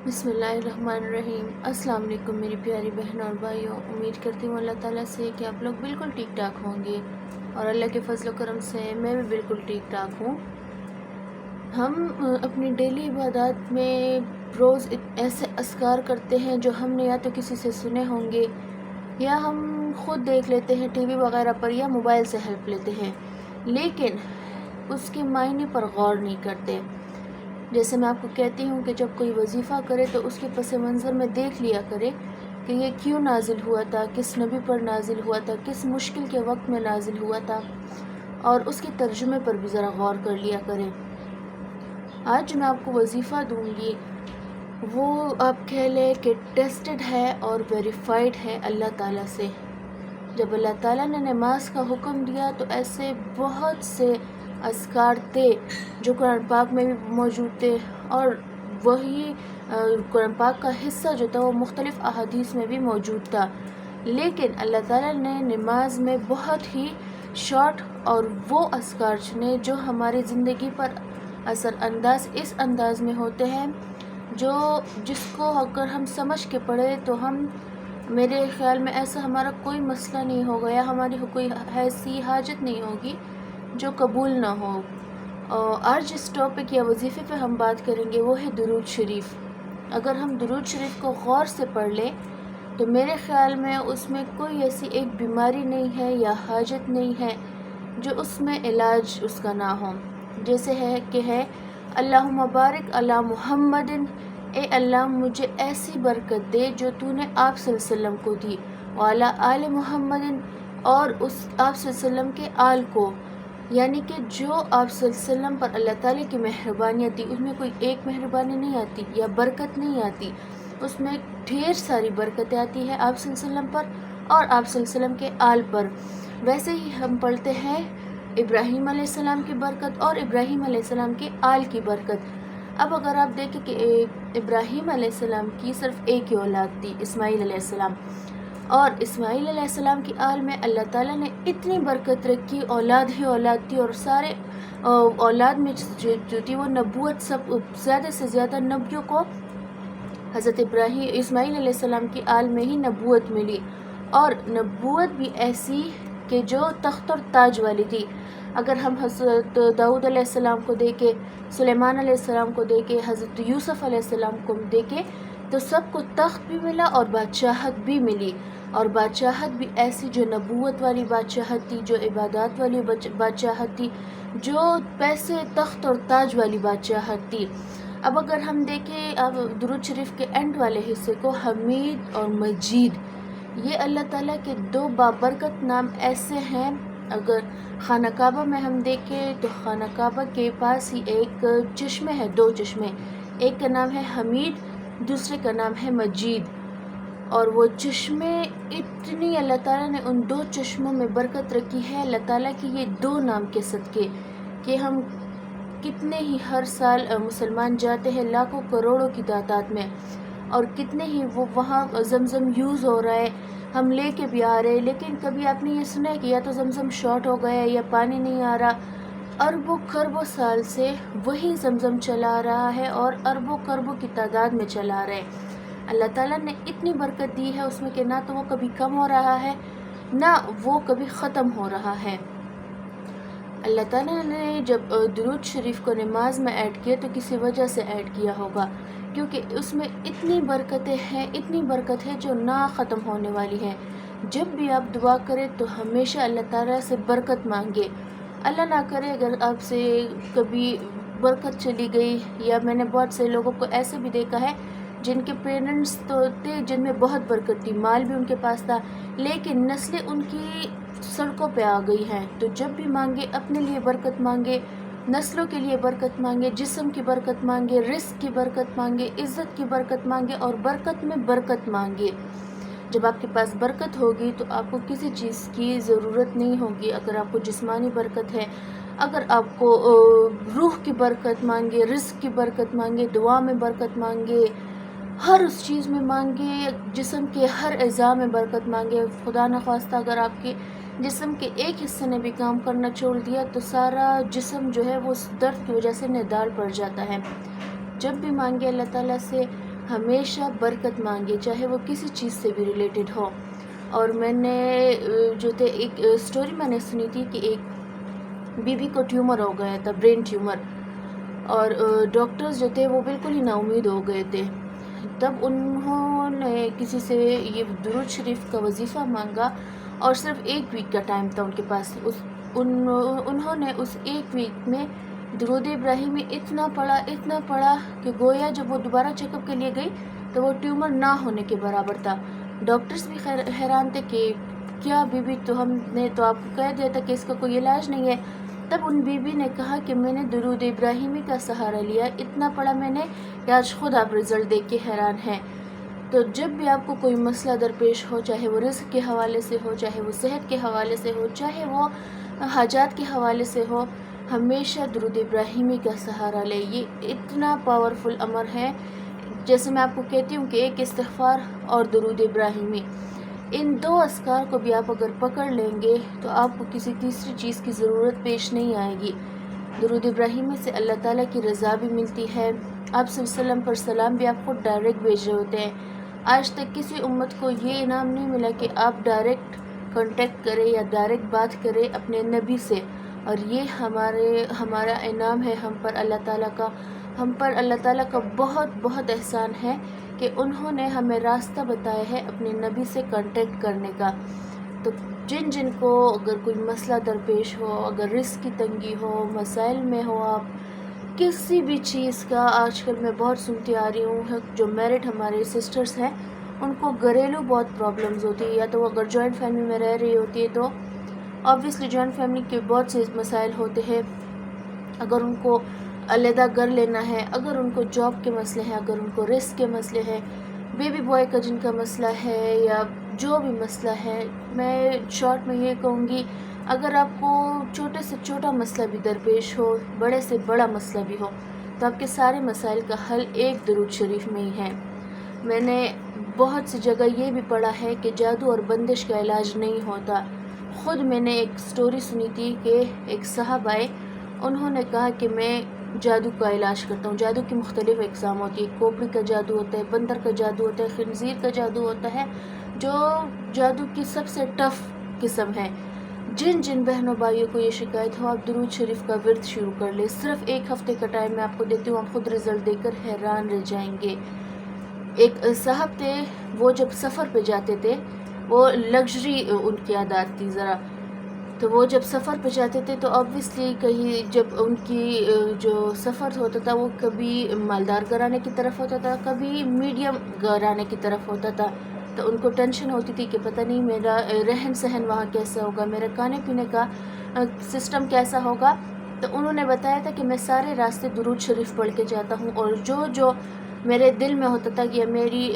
بسم اللہ الرحمن الرحیم۔ السلام علیکم میری پیاری بہنوں اور بھائیوں، امید کرتی ہوں اللہ تعالیٰ سے کہ آپ لوگ بالکل ٹھیک ٹھاک ہوں گے، اور اللہ کے فضل و کرم سے میں بھی بالکل ٹھیک ٹھاک ہوں۔ ہم اپنی ڈیلی عبادات میں روز ایسے اذکار کرتے ہیں جو ہم نے یا تو کسی سے سنے ہوں گے یا ہم خود دیکھ لیتے ہیں ٹی وی وغیرہ پر یا موبائل سے ہیلپ لیتے ہیں، لیکن اس کے معنی پر غور نہیں کرتے۔ جیسے میں آپ کو کہتی ہوں کہ جب کوئی وظیفہ کرے تو اس کے پس منظر میں دیکھ لیا کرے کہ یہ کیوں نازل ہوا تھا، کس نبی پر نازل ہوا تھا، کس مشکل کے وقت میں نازل ہوا تھا، اور اس کے ترجمے پر بھی ذرا غور کر لیا کریں۔ آج میں آپ کو وظیفہ دوں گی، وہ آپ کہہ لیں کہ ٹیسٹڈ ہے اور ویریفائڈ ہے اللہ تعالیٰ سے۔ جب اللہ تعالیٰ نے نماز کا حکم دیا تو ایسے بہت سے اذکار تھے جو قرآن پاک میں بھی موجود تھے، اور وہی قرآن پاک کا حصہ جو تھا وہ مختلف احادیث میں بھی موجود تھا، لیکن اللہ تعالیٰ نے نماز میں بہت ہی شارٹ اور وہ اذکار چنے جو ہماری زندگی پر اثر انداز اس انداز میں ہوتے ہیں جس کو اگر ہم سمجھ کے پڑھے تو میرے خیال میں ایسا ہمارا کوئی مسئلہ نہیں ہوگا یا ہماری کوئی ایسی حاجت نہیں ہوگی جو قبول نہ ہو۔ آج جس ٹاپک یا وظیفے پہ ہم بات کریں گے وہ ہے درود شریف۔ اگر ہم درود شریف کو غور سے پڑھ لیں تو میرے خیال میں اس میں کوئی ایسی ایک بیماری نہیں ہے یا حاجت نہیں ہے جو اس میں علاج اس کا نہ ہو۔ جیسے ہے اللہم بارک علی محمد، اے اللہ مجھے ایسی برکت دے جو تو نے آپ صلی اللہ علیہ وسلم کو دی، وعلی آل محمد، اور اس آپ صلی اللہ علیہ وسلم کے آل کو، یعنی کہ جو آپ صلی اللہ علیہ وسلم پر اللہ تعالیٰ کی مہربانی آتی، اس میں کوئی ایک مہربانی نہیں آتی یا برکت نہیں آتی، اس میں ڈھیر ساری برکتیں آتی ہے آپ صلی اللہ علیہ وسلم پر اور آپ صلی اللہ علیہ وسلم کے آل پر۔ ویسے ہی ہم پڑھتے ہیں ابراہیم علیہ السلام کی برکت اور ابراہیم علیہ السلام کے آل کی برکت۔ اب اگر آپ دیکھیں کہ ابراہیم علیہ السلام کی صرف ایک ہی اولاد تھی، اسماعیل علیہ السلام، اور اسماعیل علیہ السلام کی آل میں اللہ تعالیٰ نے اتنی برکت رکھی، اولاد ہی اولاد تھی، اور سارے اولاد میں جو تھی وہ نبوت، سب زیادہ سے زیادہ نبیوں کو حضرت اسماعیل علیہ السلام کی آل میں ہی نبوت ملی، اور نبوت بھی ایسی کہ جو تخت اور تاج والی تھی۔ اگر ہم حضرت داؤد علیہ السلام کو دیکھیں، سلیمان علیہ السلام کو دیکھیں، حضرت یوسف علیہ السلام کو دیکھیں، تو سب کو تخت بھی ملا اور بادشاہت بھی ملی، اور بادشاہت بھی ایسی جو نبوت والی بادشاہت تھی، جو عبادات والی بادشاہت تھی، جو پیسے تخت اور تاج والی بادشاہت تھی۔ اب اگر ہم دیکھیں اب درود شریف کے اینڈ والے حصے کو، حمید اور مجید، یہ اللہ تعالیٰ کے دو بابرکت نام ایسے ہیں۔ اگر خانہ کعبہ میں ہم دیکھیں تو خانہ کعبہ کے پاس ہی ایک چشمے ہے، دو چشمے، ایک کا نام ہے حمید، دوسرے کا نام ہے مجید، اور وہ چشمے اتنی اللہ تعالیٰ نے ان دو چشموں میں برکت رکھی ہے اللہ تعالیٰ کی یہ دو نام کے صدقے، کہ ہم کتنے ہی ہر سال مسلمان جاتے ہیں لاکھوں کروڑوں کی تعداد میں، اور کتنے ہی وہ وہاں زمزم یوز ہو رہا ہے، ہم لے کے بھی آ رہے ہیں، لیکن کبھی آپ نے یہ سنا ہے کہ یا تو زمزم شارٹ ہو گیا ہے یا پانی نہیں آ رہا؟ اربوں خربوں سال سے وہی زمزم چلا رہا ہے اور اربوں خربوں کی تعداد میں چلا رہے ہیں۔ اللہ تعالیٰ نے اتنی برکت دی ہے اس میں کہ نہ تو وہ کبھی کم ہو رہا ہے نہ وہ کبھی ختم ہو رہا ہے۔ اللہ تعالیٰ نے جب درود شریف کو نماز میں ایڈ کیا تو کسی وجہ سے ایڈ کیا ہوگا، کیونکہ اس میں اتنی برکتیں ہیں، اتنی برکت ہے جو نہ ختم ہونے والی ہے۔ جب بھی آپ دعا کریں تو ہمیشہ اللہ تعالیٰ سے برکت مانگے۔ اللہ نہ کرے اگر آپ سے کبھی برکت چلی گئی، یا میں نے بہت سے لوگوں کو ایسے بھی دیکھا ہے جن کے پیرنٹس تو تھے جن میں بہت برکت تھی، مال بھی ان کے پاس تھا، لیکن نسلیں ان کی سڑکوں پہ آ گئی ہیں۔ تو جب بھی مانگے اپنے لیے برکت مانگے، نسلوں کے لیے برکت مانگے، جسم کی برکت مانگے، رزق کی برکت مانگے، عزت کی برکت مانگے، اور برکت میں برکت مانگے۔ جب آپ کے پاس برکت ہوگی تو آپ کو کسی چیز کی ضرورت نہیں ہوگی۔ اگر آپ کو جسمانی برکت ہے، اگر آپ کو روح کی برکت مانگے، رزق کی برکت مانگے، دعا میں برکت مانگے، ہر اس چیز میں مانگے، جسم کے ہر اعضاء میں برکت مانگے۔ خدا نخواستہ اگر آپ کے جسم کے ایک حصے نے بھی کام کرنا چھوڑ دیا تو سارا جسم جو ہے وہ اس درد کی وجہ سے نڈال پڑ جاتا ہے۔ جب بھی مانگے اللہ تعالیٰ سے ہمیشہ برکت مانگے، چاہے وہ کسی چیز سے بھی ریلیٹڈ ہو۔ اور میں نے جو تھے ایک سٹوری میں نے سنی تھی کہ ایک بیوی کو ٹیومر ہو گیا تھا، برین ٹیومر، اور ڈاکٹرز جو تھے وہ بالکل ہی نا امید ہو گئے تھے۔ تب انہوں نے کسی سے یہ درود شریف کا وظیفہ مانگا، اور صرف 1 ویک کا ٹائم تھا ان کے پاس۔ انہوں نے اس 1 ویک میں درود ابراہیمی اتنا پڑھا کہ گویا جب وہ دوبارہ چیک اپ کے لیے گئی تو وہ ٹیومر نہ ہونے کے برابر تھا۔ ڈاکٹرز بھی حیران تھے کہ کیا بی بی، تو ہم نے تو آپ کو کہہ دیا تھا کہ اس کا کوئی علاج نہیں ہے۔ تب ان بی بی نے کہا کہ میں نے درود ابراہیمی کا سہارا لیا، اتنا پڑھا میں نے کہ آج خود آپ رزلٹ دیکھ کے حیران ہیں۔ تو جب بھی آپ کو کوئی مسئلہ درپیش ہو، چاہے وہ رزق کے حوالے سے ہو، چاہے وہ صحت کے حوالے سے ہو، چاہے وہ حاجات کے حوالے سے ہو، ہمیشہ درود ابراہیمی کا سہارا لے۔ یہ اتنا پاورفل امر ہے، جیسے میں آپ کو کہتی ہوں کہ ایک استغفار اور درود ابراہیمی، ان 2 اذکار کو بھی آپ اگر پکڑ لیں گے تو آپ کو کسی تیسری چیز کی ضرورت پیش نہیں آئے گی۔ درود ابراہیمی سے اللہ تعالیٰ کی رضا بھی ملتی ہے، آپ صلی اللہ علیہ وسلم پر سلام بھی آپ خود ڈائریکٹ بھیج رہے ہوتے ہیں۔ آج تک کسی امت کو یہ انعام نہیں ملا کہ آپ ڈائریکٹ کانٹیکٹ کریں یا ڈائریکٹ بات کریں اپنے نبی سے، اور یہ ہمارا انعام ہے ہم پر اللہ تعالیٰ کا بہت احسان ہے کہ انہوں نے ہمیں راستہ بتایا ہے اپنے نبی سے کانٹیکٹ کرنے کا۔ تو جن کو اگر کوئی مسئلہ درپیش ہو، اگر رزق کی تنگی ہو، مسائل میں ہو، آپ کسی بھی چیز کا، آج کل میں بہت سنتی آ رہی ہوں جو میرڈ ہمارے سسٹرز ہیں ان کو گھریلو بہت پرابلمز ہوتی ہے، یا تو وہ اگر جوائنٹ فیملی میں رہ رہی ہوتی ہے تو آبویسلی جوائنٹ فیملی کے بہت سے مسائل ہوتے ہیں، اگر ان کو علیحدہ گھر لینا ہے، اگر ان کو جاب کے مسئلے ہیں، اگر ان کو رزق کے مسئلے ہیں، بیبی بوائے کا جن کا مسئلہ ہے، یا جو بھی مسئلہ ہے، میں شارٹ میں یہ کہوں گی اگر آپ کو چھوٹے سے چھوٹا مسئلہ بھی درپیش ہو، بڑے سے بڑا مسئلہ بھی ہو، تو آپ کے سارے مسائل کا حل ایک درود شریف میں ہی ہے۔ میں نے بہت سی جگہ یہ بھی پڑھا ہے کہ جادو اور بندش کا علاج نہیں ہوتا۔ خود میں نے ایک سٹوری سنی تھی کہ ایک صاحب آئے، انہوں نے کہا کہ میں جادو کا علاج کرتا ہوں۔ جادو کی مختلف اقسام ہوتی ہے، کھوپڑی کا جادو ہوتا ہے، بندر کا جادو ہوتا ہے، خنزیر کا جادو ہوتا ہے، جو جادو کی سب سے ٹف قسم ہے۔ جن بہنوں بھائیوں کو یہ شکایت ہو، آپ درود شریف کا ورد شروع کر لیں۔ صرف 1 ہفتے کا ٹائم میں آپ کو دیتی ہوں، آپ خود رزلٹ دیکھ کر حیران رہ جائیں گے۔ ایک صاحب تھے، وہ جب سفر پہ جاتے تھے، وہ لگژری ان کی عادات تھی ذرا، تو وہ جب سفر پہ جاتے تھے تو آبویسلی کہیں جب ان کی جو سفر ہوتا تھا وہ کبھی مالدار گھرانے کی طرف ہوتا تھا، کبھی میڈیم گھرانے کی طرف ہوتا تھا، تو ان کو ٹینشن ہوتی تھی کہ پتہ نہیں میرا رہن سہن وہاں کیسا ہوگا، میرا کھانے پینے کا سسٹم کیسا ہوگا۔ تو انہوں نے بتایا تھا کہ میں سارے راستے درود شریف پڑھ کے جاتا ہوں، اور جو میرے دل میں ہوتا تھا کہ میری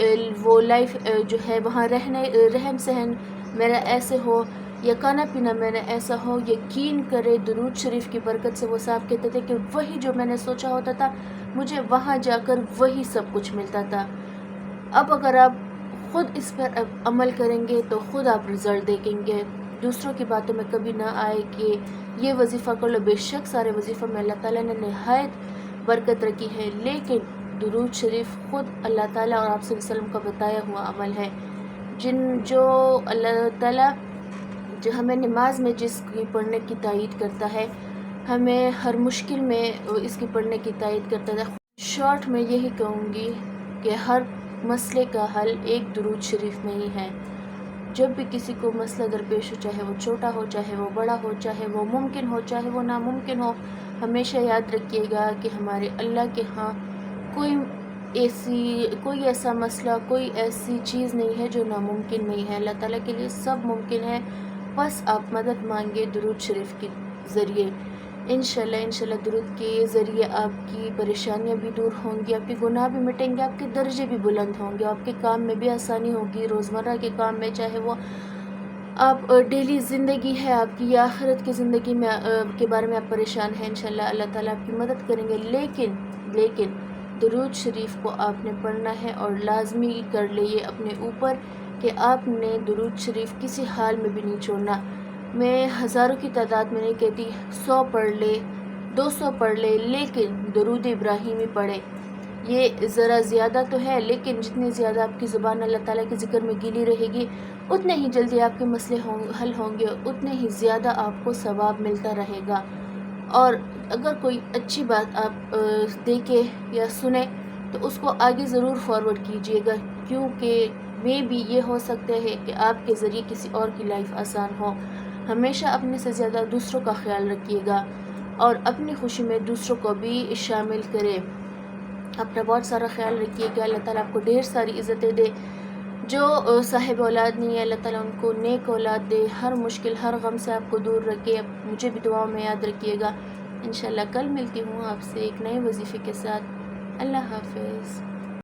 وہ لائف جو ہے وہاں رہن سہن میرا ایسے ہو، یا کھانا پینا میرا ایسا ہو، یقین کرے درود شریف کی برکت سے وہ صاحب کہتے تھے کہ وہی جو میں نے سوچا ہوتا تھا مجھے وہاں جا کر وہی سب کچھ ملتا تھا۔ اب اگر آپ خود اس پر عمل کریں گے تو خود آپ رزلٹ دیکھیں گے، دوسروں کی باتوں میں کبھی نہ آئے کہ یہ وظیفہ کر لو۔ بے شک سارے وظیفہ میں اللہ تعالیٰ نے نہایت برکت رکھی ہے، لیکن درود شریف خود اللہ تعالیٰ اور آپ صلی اللہ علیہ وسلم کا بتایا ہوا عمل ہے، جو اللہ تعالیٰ جو ہمیں نماز میں جس کی پڑھنے کی تائید کرتا ہے، ہمیں ہر مشکل میں اس کی پڑھنے کی تائید کرتا ہے۔ شارٹ میں یہی کہوں گی کہ ہر مسئلے کا حل ایک درود شریف میں ہی ہے۔ جب بھی کسی کو مسئلہ درپیش ہو، چاہے وہ چھوٹا ہو، چاہے وہ بڑا ہو، چاہے وہ ممکن ہو، چاہے وہ ناممکن ہو، ہمیشہ یاد رکھیے گا کہ ہمارے اللہ کے ہاں کوئی ایسا مسئلہ، کوئی ایسی چیز نہیں ہے جو ناممکن نہیں ہے۔ اللہ تعالیٰ کے لیے سب ممکن ہے، بس آپ مدد مانگے درود شریف کے ذریعے۔ انشاءاللہ درود کے ذریعے آپ کی پریشانیاں بھی دور ہوں گی، آپ کے گناہ بھی مٹیں گے، آپ کے درجے بھی بلند ہوں گے، آپ کے کام میں بھی آسانی ہوگی، روزمرہ کے کام میں، چاہے وہ آپ ڈیلی زندگی ہے آپ کی یا آخرت کی زندگی میں کے بارے میں آپ پریشان ہیں، انشاءاللہ اللہ تعالیٰ آپ کی مدد کریں گے۔ لیکن درود شریف کو آپ نے پڑھنا ہے، اور لازمی کر لئے اپنے اوپر کہ آپ نے درود شریف کسی حال میں بھی نہیں چھوڑنا۔ میں ہزاروں کی تعداد میں نہیں کہتی، 100 پڑھ لے، 200 پڑھ لے، لیکن درود ابراہیمی پڑھے۔ یہ ذرا زیادہ تو ہے، لیکن جتنی زیادہ آپ کی زبان اللہ تعالیٰ کے ذکر میں گیلی رہے گی، اتنے ہی جلدی آپ کے مسئلے حل ہوں گے، اتنے ہی زیادہ آپ کو ثواب ملتا رہے گا۔ اور اگر کوئی اچھی بات آپ دیکھیں یا سنیں تو اس کو آگے ضرور فارورڈ کیجیے گا، کیونکہ بھی یہ ہو سکتا ہے کہ آپ کے ذریعے کسی اور کی لائف آسان ہو۔ ہمیشہ اپنے سے زیادہ دوسروں کا خیال رکھیے گا اور اپنی خوشی میں دوسروں کو بھی شامل کرے۔ اپنا بہت سارا خیال رکھیے کہ اللہ تعالیٰ آپ کو ڈھیر ساری عزتیں دے۔ جو صاحب اولاد نہیں ہے، اللہ تعالیٰ ان کو نیک اولاد دے، ہر مشکل ہر غم سے آپ کو دور رکھے۔ مجھے بھی دعاؤں میں یاد رکھیے گا۔ انشاءاللہ کل ملتی ہوں آپ سے ایک نئے وظیفے کے ساتھ۔ اللہ حافظ۔